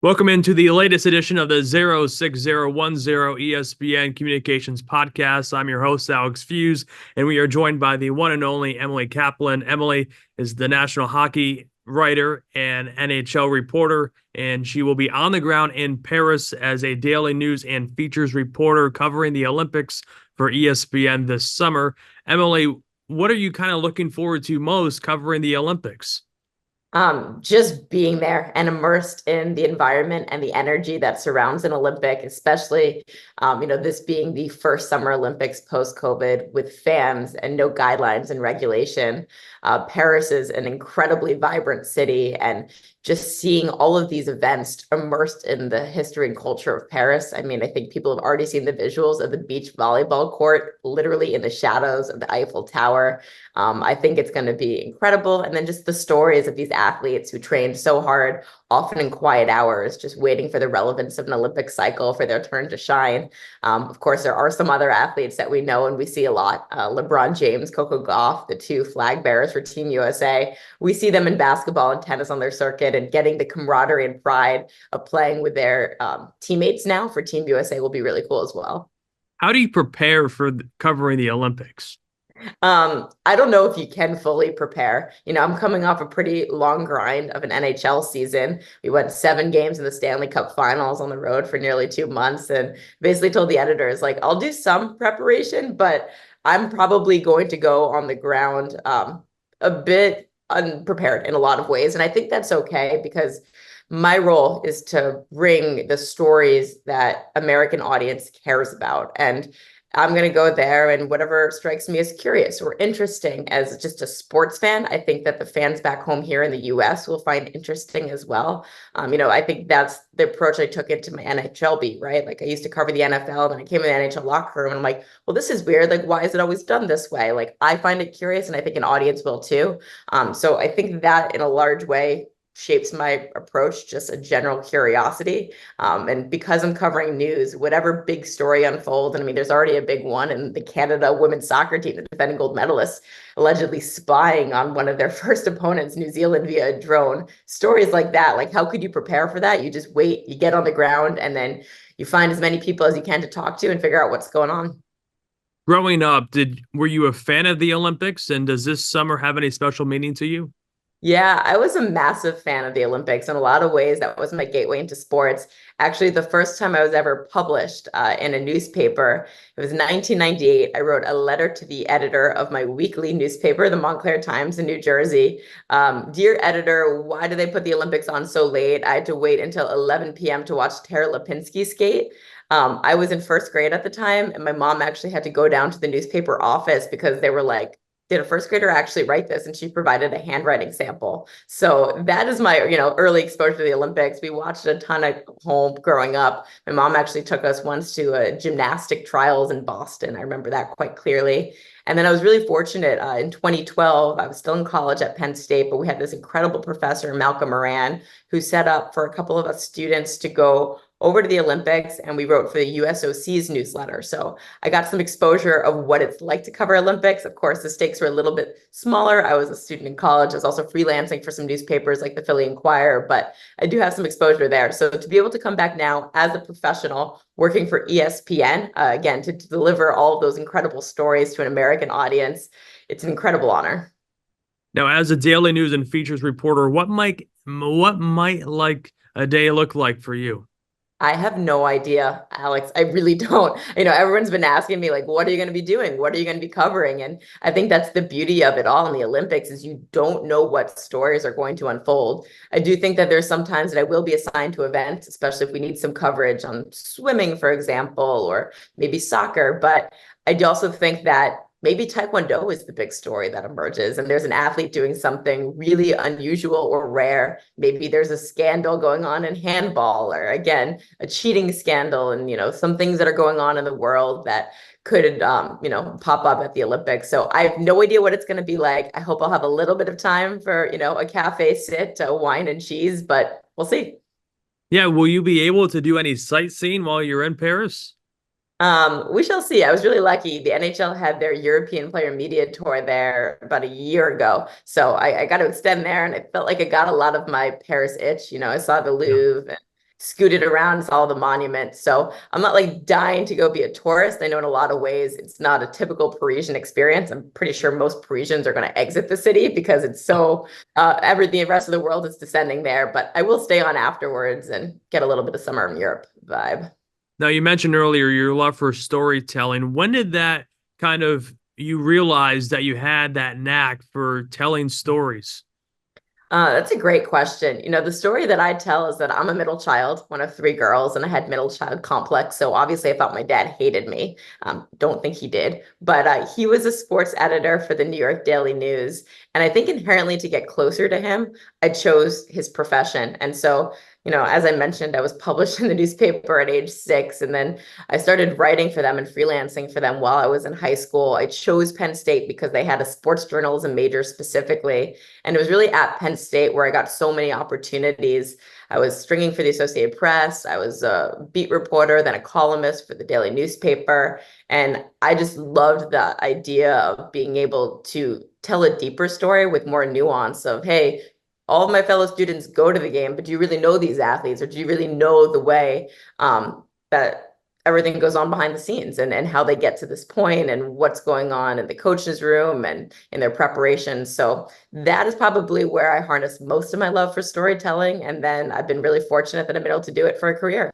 Welcome into the latest edition of the 06010 ESPN Communications podcast. I'm your host, Alex Feuz, and we are joined by the one and only Emily Kaplan. Emily is the national hockey writer and NHL reporter, and she will be on the ground in Paris as a daily news and features reporter covering the Olympics for ESPN this summer. Emily, what are you kind of looking forward to most covering the Olympics? Just being there and immersed in the environment and the energy that surrounds an Olympic, especially, this being the first Summer Olympics post-COVID with fans and no guidelines and regulation. Paris is an incredibly vibrant city, and just seeing all of these events immersed in the history and culture of Paris. I mean, I think people have already seen the visuals of the beach volleyball court, literally in the shadows of the Eiffel Tower. I think it's going to be incredible. And then just the stories of these athletes who trained so hard, often in quiet hours, just waiting for the relevance of an Olympic cycle for their turn to shine. Of course, there are some other athletes that we know and we see a lot. LeBron James, Coco Gauff, the two flag bearers for Team USA. We see them in basketball and tennis on their circuit, and getting the camaraderie and pride of playing with their teammates now for Team USA will be really cool as well. How do you prepare for covering the Olympics? I don't know if you can fully prepare. I'm coming off a pretty long grind of an NHL season. We went 7 games in the Stanley Cup Finals on the road for nearly 2 months, and basically told the editors, like, I'll do some preparation, but I'm probably going to go on the ground a bit unprepared in a lot of ways. And I think that's okay, because my role is to bring the stories that American audience cares about. And I'm going to go there, and whatever strikes me as curious or interesting as just a sports fan, I think that the fans back home here in the US will find interesting as well. I think that's the approach I took into my NHL beat, right? Like, I used to cover the NFL, and I came in the NHL locker room and I'm like, well, this is weird. Like, why is it always done this way? Like, I find it curious, and I think an audience will too. So I think that in a large way shapes my approach, just a general curiosity. And because I'm covering news, whatever big story unfolds, and I mean, there's already a big one in the Canada women's soccer team, the defending gold medalists, allegedly spying on one of their first opponents, New Zealand, via a drone. Stories like that, like, how could you prepare for that? You just wait, you get on the ground, and then you find as many people as you can to talk to and figure out what's going on. Growing up, did were you a fan of the Olympics, and does this summer have any special meaning to you? Yeah, I was a massive fan of the Olympics in a lot of ways. That was my gateway into sports. Actually, the first time I was ever published in a newspaper, it was 1998. I wrote a letter to the editor of my weekly newspaper, the Montclair Times in New Jersey. Dear editor, why do they put the Olympics on so late? I had to wait until 11 p.m. to watch Tara Lipinski skate. I was in first grade at the time, and my mom actually had to go down to the newspaper office because they were like, did a first grader actually write this? And she provided a handwriting sample. So that is my, early exposure to the Olympics. We watched a ton at home growing up. My mom actually took us once to a gymnastic trials in Boston. I remember that quite clearly. And then I was really fortunate in 2012. I was still in college at Penn State, but we had this incredible professor, Malcolm Moran, who set up for a couple of us students to go over to the Olympics, and we wrote for the USOC's newsletter. So I got some exposure of what it's like to cover Olympics. Of course, the stakes were a little bit smaller. I was a student in college. I was also freelancing for some newspapers like the Philly Inquirer, but I do have some exposure there. So to be able to come back now as a professional working for ESPN, again, to deliver all of those incredible stories to an American audience, it's an incredible honor. Now, as a daily news and features reporter, what might like a day look like for you? I have no idea, Alex. I really don't. Everyone's been asking me, like, what are you going to be doing? What are you going to be covering? And I think that's the beauty of it all in the Olympics, is you don't know what stories are going to unfold. I do think that there's some times that I will be assigned to events, especially if we need some coverage on swimming, for example, or maybe soccer. But I do also think that maybe Taekwondo is the big story that emerges, and there's an athlete doing something really unusual or rare. Maybe there's a scandal going on in handball, or again, a cheating scandal, and some things that are going on in the world that could pop up at the Olympics. So I have no idea what it's going to be like. I hope I'll have a little bit of time for a cafe sit, wine and cheese, but we'll see. Yeah, will you be able to do any sightseeing while you're in Paris? We shall see. I was really lucky. The NHL had their European Player Media Tour there about a year ago. So I got to extend there, and I felt like I got a lot of my Paris itch. I saw the Yeah. Louvre and scooted around, saw the monument. So I'm not like dying to go be a tourist. I know in a lot of ways it's not a typical Parisian experience. I'm pretty sure most Parisians are going to exit the city because it's so everything, the rest of the world is descending there. But I will stay on afterwards and get a little bit of summer in Europe vibe. Now, you mentioned earlier your love for storytelling. When did that kind of you realize that you had that knack for telling stories? That's a great question. You know, the story that I tell is that I'm a middle child, one of three girls, and I had middle child complex. So obviously, I thought my dad hated me. Don't think he did, but he was a sports editor for the New York Daily News. And I think inherently to get closer to him, I chose his profession. And so, you know, as I mentioned, I was published in the newspaper at age 6, and then I started writing for them and freelancing for them while I was in high school. I chose Penn State because they had a sports journalism major specifically. And it was really at Penn State where I got so many opportunities. I was stringing for the Associated Press. I was a beat reporter, then a columnist for the daily newspaper. And I just loved the idea of being able to tell a deeper story with more nuance of, hey, all of my fellow students go to the game, but do you really know these athletes, or do you really know the way that everything goes on behind the scenes, and how they get to this point and what's going on in the coach's room and in their preparation? So that is probably where I harness most of my love for storytelling. And then I've been really fortunate that I've been able to do it for a career.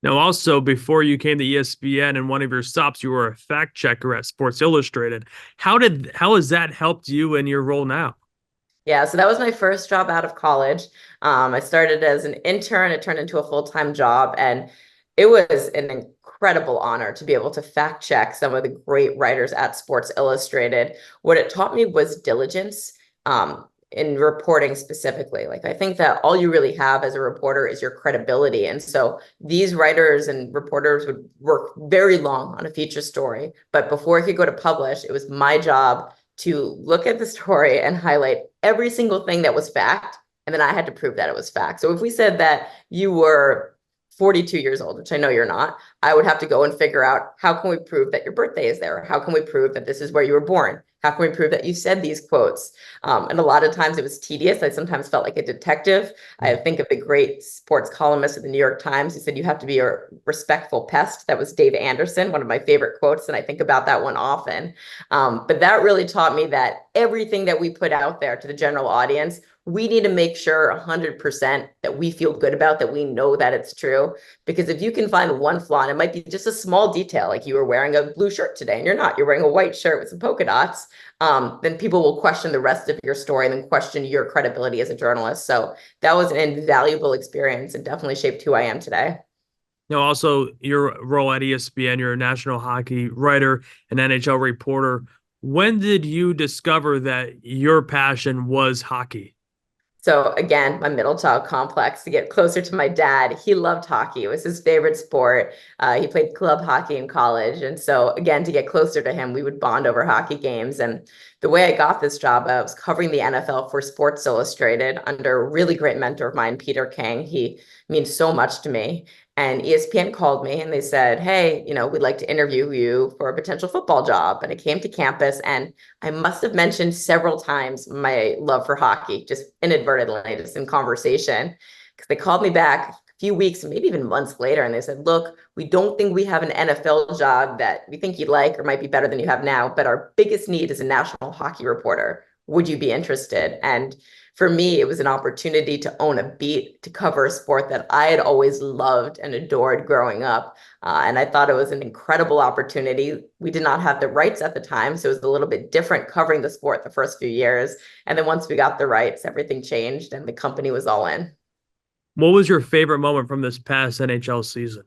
Now, also, before you came to ESPN and one of your stops, you were a fact checker at Sports Illustrated. How has that helped you in your role now? Yeah, so that was my first job out of college. I started as an intern, it turned into a full-time job, and it was an incredible honor to be able to fact check some of the great writers at Sports Illustrated. What it taught me was diligence, in reporting specifically. Like, I think that all you really have as a reporter is your credibility. And so these writers and reporters would work very long on a feature story, but before it could go to publish, it was my job to look at the story and highlight every single thing that was fact. And then I had to prove that it was fact. So if we said that you were 42 years old, which I know you're not, I would have to go and figure out, how can we prove that your birthday is there? How can we prove that this is where you were born? How can we prove that you said these quotes? And a lot of times it was tedious. I sometimes felt like a detective. I think of the great sports columnist of the New York Times who said, you have to be a respectful pest. That was Dave Anderson, one of my favorite quotes. And I think about that one often. But that really taught me that everything that we put out there to the general audience, we need to make sure 100% that we feel good about, that we know that it's true. Because if you can find one flaw, and it might be just a small detail, like you were wearing a blue shirt today and you're not, you're wearing a white shirt with some polka dots, then people will question the rest of your story and then question your credibility as a journalist. So that was an invaluable experience and definitely shaped who I am today. Now, also, your role at ESPN, you're a national hockey writer and NHL reporter. When did you discover that your passion was hockey? So again, my middle child complex, to get closer to my dad. He loved hockey. It was his favorite sport. He played club hockey in college. And so again, to get closer to him, we would bond over hockey games. And the way I got this job, I was covering the NFL for Sports Illustrated under a really great mentor of mine, Peter King. He means so much to me. And ESPN called me and they said, hey, you know, we'd like to interview you for a potential football job. And I came to campus, and I must have mentioned several times my love for hockey, just inadvertently, just in conversation, because they called me back a few weeks, maybe even months later, and they said, look, we don't think we have an NFL job that we think you'd like or might be better than you have now, but our biggest need is a national hockey reporter. Would you be interested? And for me, it was an opportunity to own a beat, to cover a sport that I had always loved and adored growing up. And I thought it was an incredible opportunity. We did not have the rights at the time, so it was a little bit different covering the sport the first few years. And then once we got the rights, everything changed and the company was all in. What was your favorite moment from this past NHL season?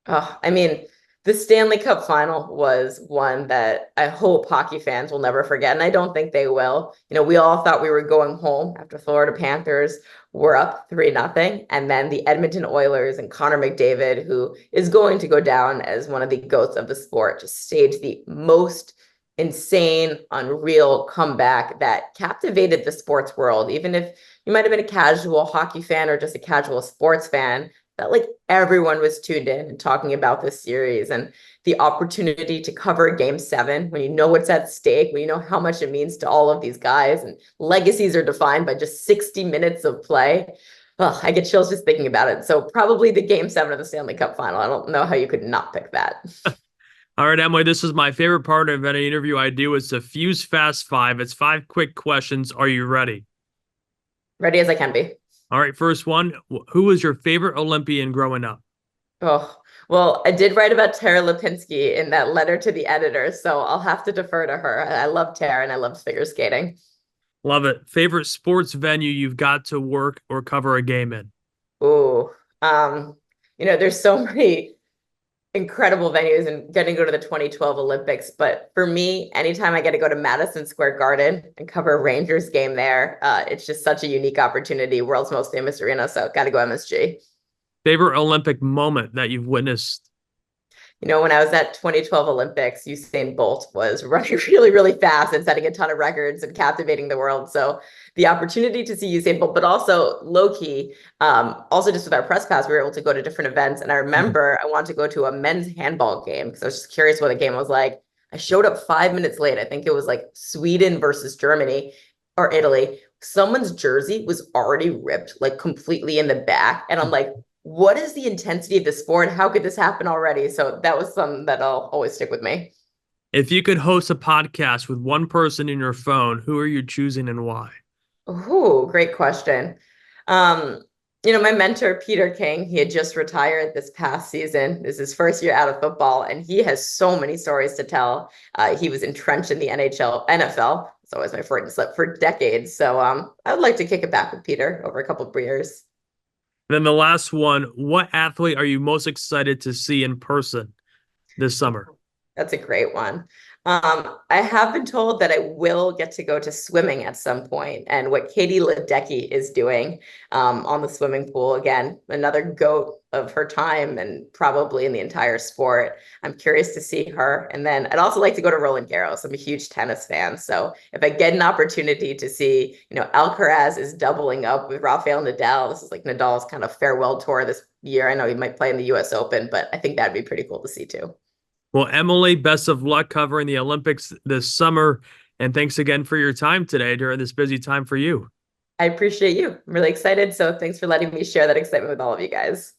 Oh, I mean, the Stanley Cup final was one that I hope hockey fans will never forget, and I don't think they will. You know, we all thought we were going home after Florida Panthers were up 3-0, and then the Edmonton Oilers and Connor McDavid, who is going to go down as one of the goats of the sport, just staged the most insane, unreal comeback that captivated the sports world. Even if you might have been a casual hockey fan or just a casual sports fan, felt like everyone was tuned in and talking about this series, and the opportunity to cover game 7 when you know what's at stake, when you know how much it means to all of these guys, and legacies are defined by just 60 minutes of play. Oh, I get chills just thinking about it. So probably the game seven of the Stanley Cup final. I don't know how you could not pick that. All right, Emily, this is my favorite part of any interview I do. It's the Fuse Fast Five. It's five quick questions. Are you ready? Ready as I can be. All right, first one. Who was your favorite Olympian growing up? Oh, well, I did write about Tara Lipinski in that letter to the editor, so I'll have to defer to her. I love Tara and I love figure skating. Love it. Favorite sports venue you've got to work or cover a game in? Ooh, um, there's so many incredible venues and getting to go to the 2012 Olympics. But for me, anytime I get to go to Madison Square Garden and cover a Rangers game there, it's just such a unique opportunity. World's most famous arena, so got to go MSG. Favorite Olympic moment that you've witnessed? When I was at 2012 Olympics, Usain Bolt was running really, really fast and setting a ton of records and captivating the world. So the opportunity to see Usain Bolt, but also low key, also just with our press pass, we were able to go to different events. And I remember I wanted to go to a men's handball game because I was just curious what the game was like. I showed up 5 minutes late. I think it was like Sweden versus Germany or Italy. Someone's jersey was already ripped, like completely in the back. And I'm like, what is the intensity of the sport? How could this happen already? So that was something that'll always stick with me. If you could host a podcast with one person in your phone, who are you choosing and why? Oh, great question. Um, my mentor, Peter King, he had just retired this past season. This is his first year out of football, and he has so many stories to tell. He was entrenched in the NHL, NFL. It's always my Freudian slip for decades. So I would like to kick it back with Peter over a couple of years. Then the last one, what athlete are you most excited to see in person this summer? That's a great one. I have been told that I will get to go to swimming at some point, and what Katie Ledecky is doing on the swimming pool, again, another goat of her time and probably in the entire sport. I'm curious to see her. And then I'd also like to go to Roland Garros. I'm a huge tennis fan. So if I get an opportunity to see, Alcaraz is doubling up with Rafael Nadal. This is like Nadal's kind of farewell tour this year. I know he might play in the US Open, but I think that'd be pretty cool to see too. Well, Emily, best of luck covering the Olympics this summer. And thanks again for your time today during this busy time for you. I appreciate you. I'm really excited. So thanks for letting me share that excitement with all of you guys.